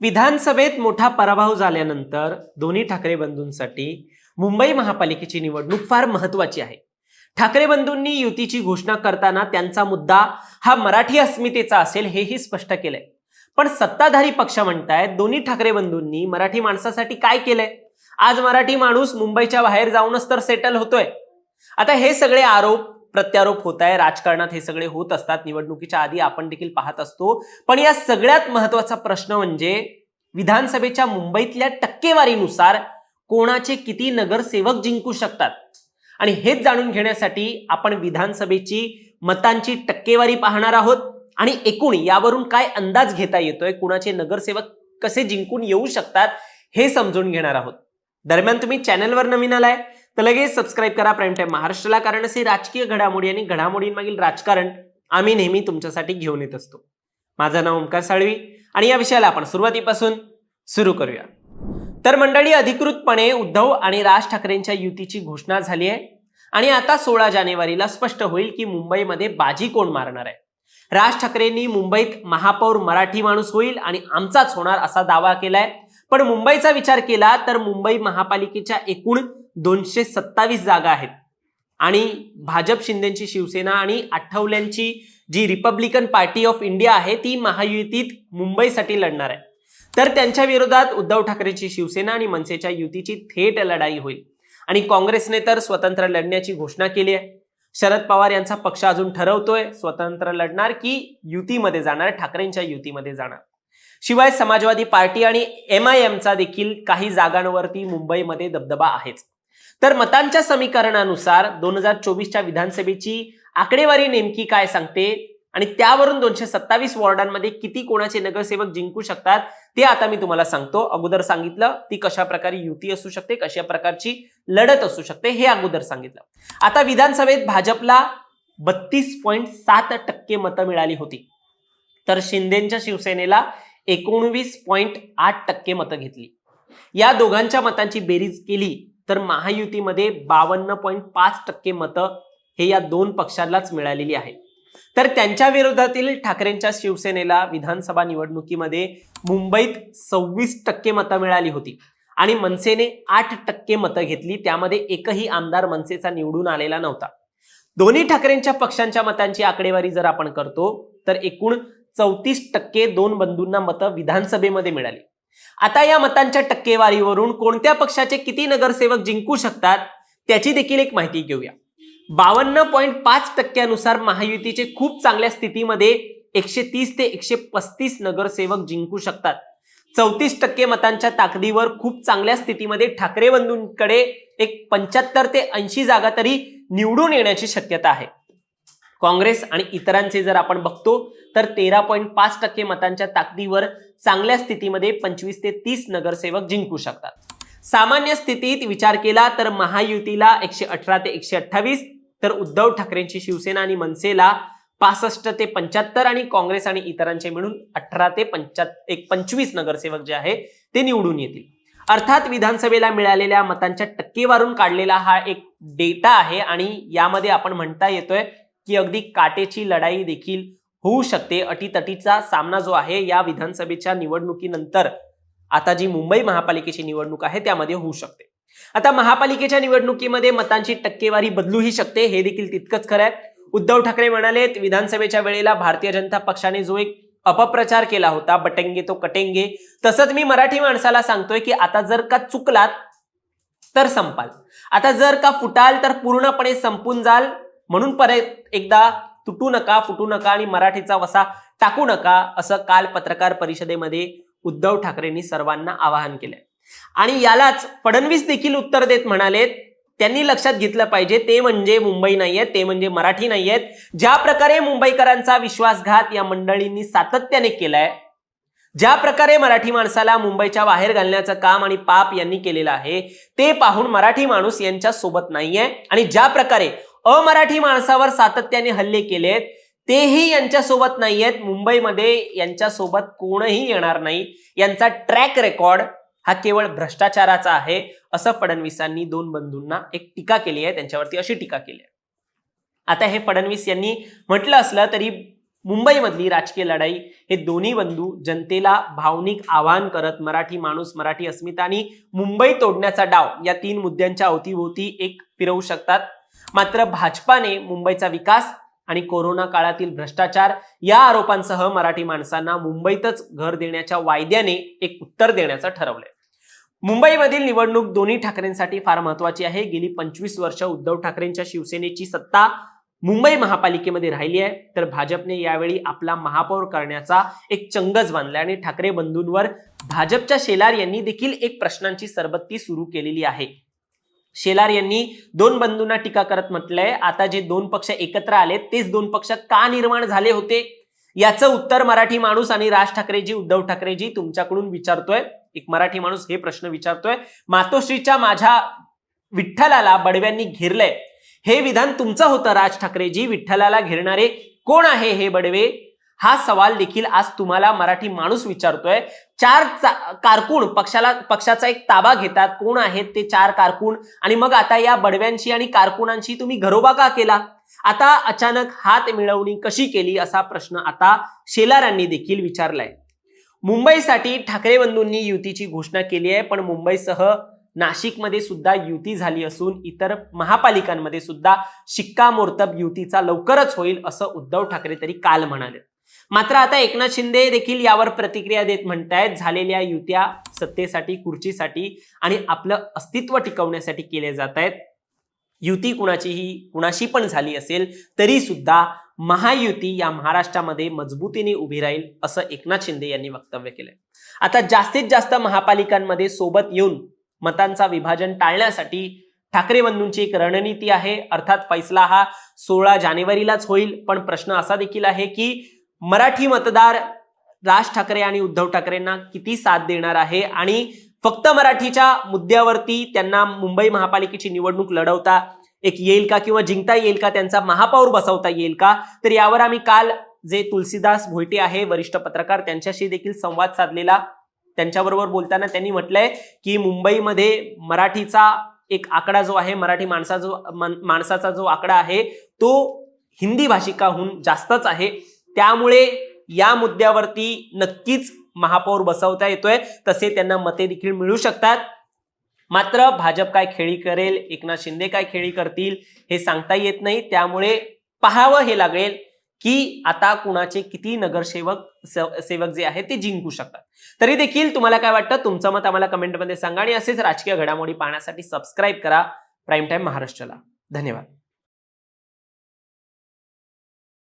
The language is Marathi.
विधानसभेत मोठा पराभव झाल्यानंतर दोन्ही ठाकरे बंधूंसाठी मुंबई महापालिकेची निवडणूक फार महत्वाची आहे. ठाकरे बंधूंनी युतीची घोषणा करताना त्यांचा मुद्दा हा मराठी अस्मितेचा असेल हेही स्पष्ट केलंय. पण सत्ताधारी पक्ष म्हणतायत दोन्ही ठाकरे बंधूंनी मराठी माणसासाठी काय केलंय? आज मराठी माणूस मुंबईच्या बाहेर जाऊनच तर सेटल होतोय. आता हे सगळे आरोप प्रत्यारोप होत आहे. राजकारणात हे सगळे होत असतात. निवडणुकीच्या आधी आपण देखील पाहत असतो. पण या सगळ्यात महत्वाचा प्रश्न म्हणजे विधानसभेच्या मुंबईतल्या टक्केवारीनुसार कोणाचे किती नगरसेवक जिंकू शकतात. आणि हेच जाणून घेण्यासाठी आपण विधानसभेची मतांची टक्केवारी पाहणार आहोत आणि एकूण यावरून काय अंदाज घेता येतोय, कोणाचे नगरसेवक कसे जिंकून येऊ शकतात हे समजून घेणार आहोत. दरम्यान तुम्ही चॅनलवर नवीन आलाय तर लगेच सबस्क्राईब करा प्राईम टाइम महाराष्ट्राला, कारण असे राजकीय घडामोडी आणि घडामोडींमागील राजकारण आम्ही नेहमी तुमच्यासाठी घेऊन येत असतो. माझं नाव ओमकार साळवी आणि या विषयाला आपण सुरुवातीपासून सुरू करूया. तर मंडळी, अधिकृतपणे उद्धव आणि राज ठाकरेंच्या युतीची घोषणा झाली आहे आणि आता 16 जानेवारीला स्पष्ट होईल की मुंबईमध्ये बाजी कोण मारणार आहे. राज ठाकरेंनी मुंबईत महापौर मराठी माणूस होईल आणि आमचाच होणार असा दावा केलाय. पण मुंबईचा विचार केला तर मुंबई महापालिकेच्या एकूण 227 जागा आहेत आणि भाजप शिंदेची शिवसेना आणि आठवल्यांची जी रिपब्लिकन पार्टी ऑफ इंडिया आहे ती महायुतीत मुंबईसाठी लढणार आहे. तर त्यांच्या विरोधात उद्धव ठाकरेंची शिवसेना आणि मनसेच्या युतीची थेट लढाई होईल आणि काँग्रेसने तर स्वतंत्र लढण्याची घोषणा केली आहे. शरद पवार यांचा पक्ष अजून ठरवतोय स्वतंत्र लढणार की युतीमध्ये जाणार, ठाकरेंच्या युतीमध्ये जाणार. शिवाय समाजवादी पार्टी आणि MIMचा देखील काही जागांवरती मुंबईमध्ये दबदबा आहेच. तर मतांच्या समीकरणानुसार 2024च्या विधानसभेची आकडेवारी नेमकी काय सांगते आणि त्यावरून 227 वॉर्डांमध्ये किती कोणाचे नगरसेवक जिंकू शकतात ते आता मी तुम्हाला सांगतो. अगोदर सांगितलं ती कशा प्रकारे युती असू शकते, कशा प्रकारची लढत असू शकते हे अगोदर सांगितलं. आता विधानसभेत भाजपला 32.7% मतं मिळाली होती, तर शिंदेच्या शिवसेनेला 19.8% मतं घेतली. या दोघांच्या मतांची बेरीज केली तर महायुतीमध्ये 52.5% मतं हे या दोन पक्षांनाच मिळालेली आहेत. तर त्यांच्या विरोधातील ठाकरेंच्या शिवसेनेला विधानसभा निवडणुकीमध्ये मुंबईत 26% मतं मिळाली होती आणि मनसेने 8% मतं घेतली. त्यामध्ये एकही आमदार मनसेचा निवडून आलेला नव्हता. दोन्ही ठाकरेंच्या पक्षांच्या मतांची आकडेवारी जर आपण करतो तर एकूण 34% दोन बंधूंना मतं विधानसभेमध्ये मिळाली. आता या मतांच्या टक्केवारीवरून कोणत्या पक्षाचे किती नगरसेवक जिंकू शकतात त्याची देखील एक माहिती घेऊया. 52.5% महायुतीचे खूप चांगल्या स्थितीमध्ये 130 ते 135 नगरसेवक जिंकू शकतात. 34% मतांच्या ताकदीवर खूप चांगल्या स्थितीमध्ये ठाकरे बंधूंकडे एक 75 ते 80 जागा तरी निवडून येण्याची शक्यता आहे. काँग्रेस आणि इतरांचे जर आपण बघतो तर 13.5% मतांच्या ताकदीवर चांगल्या स्थितीमध्ये 25 ते 30 नगरसेवक जिंकू शकतात. सामान्य स्थितीत विचार केला तर महायुतीला 118 ते 128, तर उद्धव ठाकरेंची शिवसेना आणि मनसेला 65 ते 75 आणि काँग्रेस आणि इतरांचे मिळून 18 ते 25 नगरसेवक जे आहे ते निवडून येतील. अर्थात विधानसभेला मिळालेल्या मतांच्या टक्केवारून काढलेला हा एक डेटा आहे आणि यामध्ये आपण म्हणता येतोय की अगदी काटेची लढाई देखील होऊ शकते. अटीतटीचा सामना जो आहे या विधानसभेच्या निवडणुकीनंतर आता जी मुंबई महापालिकेची निवडणूक आहे त्यामध्ये होऊ शकते. आता महापालिकेच्या निवडणुकीमध्ये मतांची टक्केवारी बदलूही शकते, हे देखील तितकंच खरं आहे. उद्धव ठाकरे म्हणालेत विधानसभेच्या वेळेला भारतीय जनता पक्षाने जो एक अपप्रचार केला होता, बटेंगे तो कटेंगे, तसंच मी मराठी माणसाला सांगतोय की आता जर का चुकलात तर संपाल, आता जर का फुटाल तर पूर्णपणे संपून जाल. म्हणून परत एकदा तुटू नका, फुटू नका आणि मराठीचा वसा टाकू नका, असं काल पत्रकार परिषदेमध्ये उद्धव ठाकरेंनी सर्वांना आवाहन केलंय. आणि यालाच फडणवीस देखील उत्तर देत म्हणालेत त्यांनी लक्षात घेतलं पाहिजे ते म्हणजे मुंबई नाहीये, ते म्हणजे मराठी नाहीयेत. ज्या प्रकारे मुंबईकरांचा विश्वासघात या मंडळींनी सातत्याने केलाय, ज्या प्रकारे मराठी माणसाला मुंबईच्या बाहेर घालण्याचं काम आणि पाप यांनी केलेलं आहे ते पाहून मराठी माणूस यांच्या सोबत नाहीये. आणि ज्या प्रकारे अमराठी माणसावर सातत्याने हल्ले केलेत तेही यांच्या सोबत नाहीयेत. मुंबईमध्ये यांच्या सोबत कोणही येणार नाही. यांचा ट्रॅक रेकॉर्ड हा केवळ भ्रष्टाचाराचा आहे, असं फडणवीसांनी दोन बंधूंना एक टीका केली आहे, त्यांच्यावरती अशी टीका केली आहे. आता हे फडणवीस यांनी म्हटलं असलं तरी मुंबईमधली राजकीय लढाई हे दोन्ही बंधू जनतेला भावनिक आवाहन करत मराठी माणूस, मराठी अस्मिता आणि मुंबई तोडण्याचा डाव या 3 मुद्द्यांच्या अवतीभोवती एक फिरवू शकतात. मात्र भाजपाने मुंबईचा विकास आणि कोरोना काळातील भ्रष्टाचार या आरोपांसह मराठी माणसांना मुंबईतच घर देण्याच्या वायद्याने एक उत्तर देण्याचं ठरवलंय. मुंबईमधील निवडणूक दोन्ही ठाकरेंसाठी फार महत्वाची आहे. गेली 25 वर्ष उद्धव ठाकरेंच्या शिवसेनेची सत्ता मुंबई महापालिकेमध्ये राहिली आहे, तर भाजपने यावेळी आपला महापौर करण्याचा एक चंगच बांधलाय आणि ठाकरे बंधूंवर भाजपच्या शेलार यांनी देखील एक प्रश्नांची सरबत्ती सुरू केलेली आहे. शेलार यांनी 2 बंधूंना टीका करत म्हटलंय, आता जे 2 पक्ष एकत्र आले तेच 2 पक्ष का निर्माण झाले होते, याचं उत्तर मराठी माणूस आणि राज ठाकरेजी, उद्धव ठाकरेजी तुमच्याकडून विचारतोय. एक मराठी माणूस हे प्रश्न विचारतोय, मातोश्रीच्या माझ्या विठ्ठलाला बडव्यांनी घेरलंय, हे विधान तुमचं होतं राज ठाकरेजी. विठ्ठलाला घेरणारे कोण आहे हे बडवे, हा सवाल देखील आज तुम्हाला मराठी माणूस विचारतोय. 4 कारकून पक्षाचा एक ताबा घेतात, कोण आहेत ते 4 कारकून, आणि मग आता या बडव्यांशी आणि कारकुनांशी तुम्ही घरोबा का केला, आता अचानक हात मिळवणी कशी केली, असा प्रश्न आता शेलारांनी देखील विचारलाय. मुंबईसाठी ठाकरे बंधूंनी युतीची घोषणा केली आहे, पण मुंबईसह नाशिकमध्ये सुद्धा युती झाली असून इतर महापालिकांमध्ये सुद्धा शिक्कामोर्तब युतीचा लवकरच होईल असं उद्धव ठाकरे तरी काल म्हणाले. मात्र आता एकनाथ शिंदे देखील यावर प्रतिक्रिया देत म्हणतायत, झालेल्या युत्या सत्तेसाठी, खुर्चीसाठी आणि आपलं अस्तित्व टिकवण्यासाठी केल्या जात आहेत. युती कुणाशी पण झाली असेल तरी सुद्धा महायुती या महाराष्ट्रामध्ये मजबूतीने उभी राहील असं एकनाथ शिंदे यांनी वक्तव्य केलंय. आता जास्तीत जास्त महापालिकांमध्ये सोबत येऊन मतांचा विभाजन टाळण्यासाठी ठाकरे बंधूंची एक रणनीती आहे. अर्थात फैसला हा 16 जानेवारीलाच होईल, पण प्रश्न असा देखील आहे की मराठी मतदार राज ठाकरे आणि उद्धव ठाकरेंना किती साथ देणार आहे आणि फक्त मराठीच्या मुद्द्यावरती त्यांना मुंबई महापालिकेची निवडणूक लढवता एक येईल का, किंवा जिंकता येईल का, त्यांचा महापौर बसवता येईल का. तर यावर आम्ही काल जे तुलसीदास भोयटे आहे वरिष्ठ पत्रकार, त्यांच्याशी देखील संवाद साधलेला. त्यांच्याबरोबर बोलताना त्यांनी म्हटलंय की मुंबईमध्ये मराठीचा एक आकडा जो आहे, मराठी माणसाचा जो आकडा आहे तो हिंदी भाषिकाहून जास्तच आहे, त्यामुळे या मुद्द्यावरती नक्कीच महापौर बसवता येतोय, तसे त्यांना मते देखील मिळू शकतात. मात्र भाजप काय खेळी करेल, एकनाथ शिंदे काय खेळी करतील हे सांगता येत नाही. त्यामुळे पाहावं हे लागेल की आता कुणाचे किती नगरसेवक जे आहेत ते जिंकू शकतात. तरी देखील तुम्हाला काय वाटतं, तुमचं मत आम्हाला कमेंटमध्ये सांगा आणि असेच राजकीय घडामोडी पाहण्यासाठी सबस्क्राईब करा प्राईम टाइम महाराष्ट्राला. धन्यवाद.